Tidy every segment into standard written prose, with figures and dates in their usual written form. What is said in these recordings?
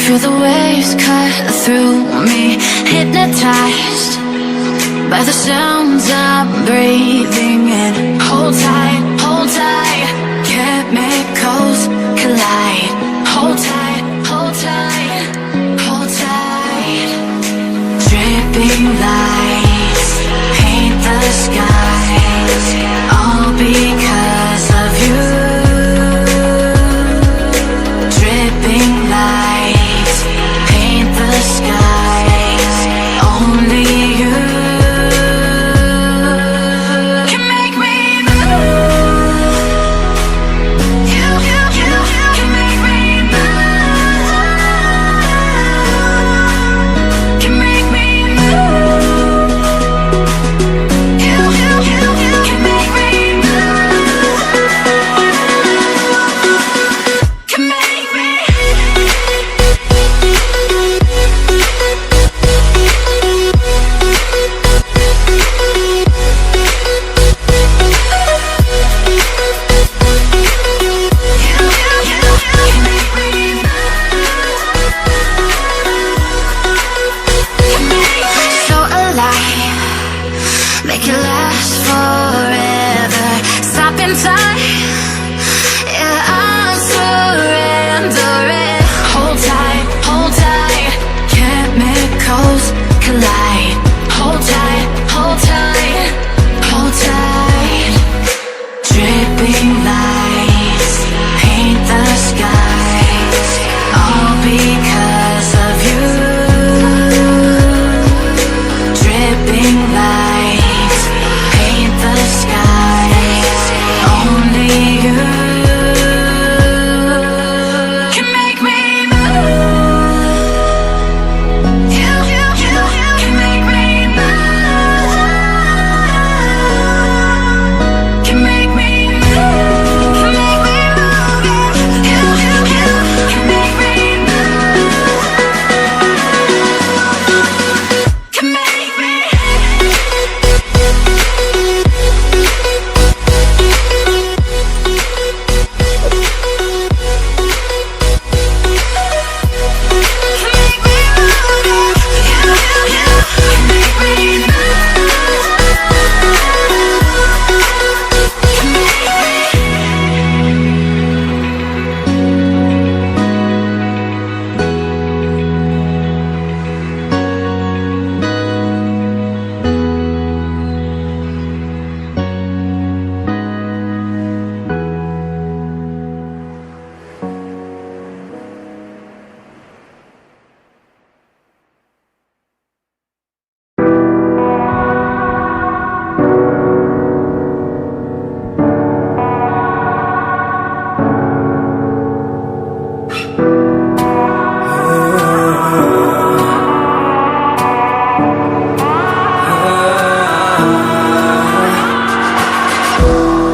feel the waves cut through me, hypnotized by the sounds I'm breathing in. Hold tight, chemicals collide. Hold tight, hold tight, hold tight. Dripping lights paint the skies, all because of you. Dripping lights paint the skies, only you can make me move. You can make me move. Can make me move. You can make me move. Can make me. So alive, make it last forever. Stop in time, yeah, I'm surrendering. Hold tight, chemicals collide. Hold tight, hold tight, hold tight. Dripping lights paint the skies, all because of you. Dripping lights paint the skies, only you can make me move. You can make me move. Can make me move. Can make me move. You can make me move. Can make me.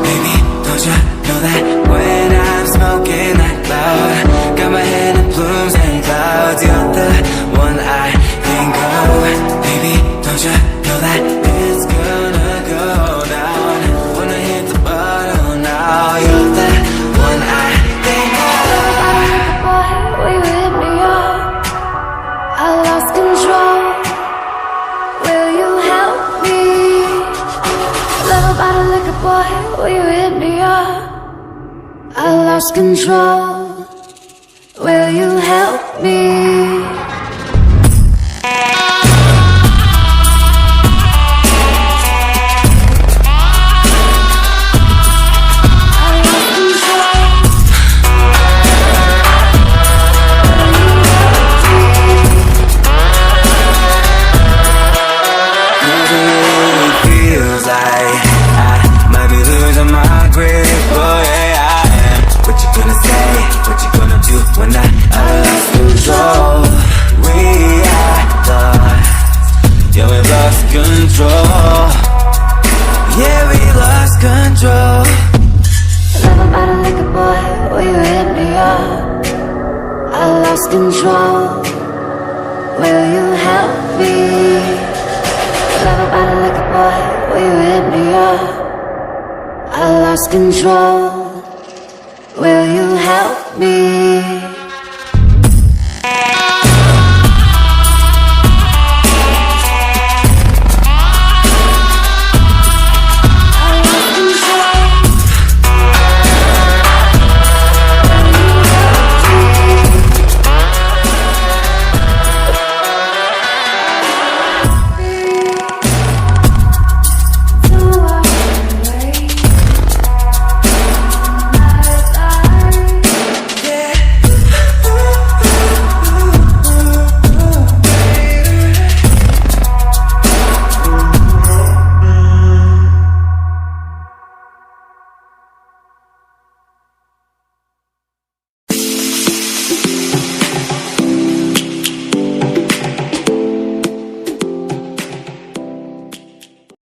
Baby, don't you know that when I'm smoking that cloud, got my head in plumes and clouds, you're the one I think of. Baby, don't you know that it's gonna go down when I hit the bottom now, you're the one I think of. Boy, will you hit me up? I lost control. Will you help me? Love about a liquor, boy, will you hit me up? I lost control. Will you help me? Feels like I might be losing my grip, oh yeah, I am. What you gonna say? What you gonna do when I lost control? We lost, yeah, we lost control. Yeah, we lost control. Love about a liquor, boy, will you hit me up? I lost control. Will you help me? Love about a liquor, boy, will you hit me up? I lost control. Will you help me?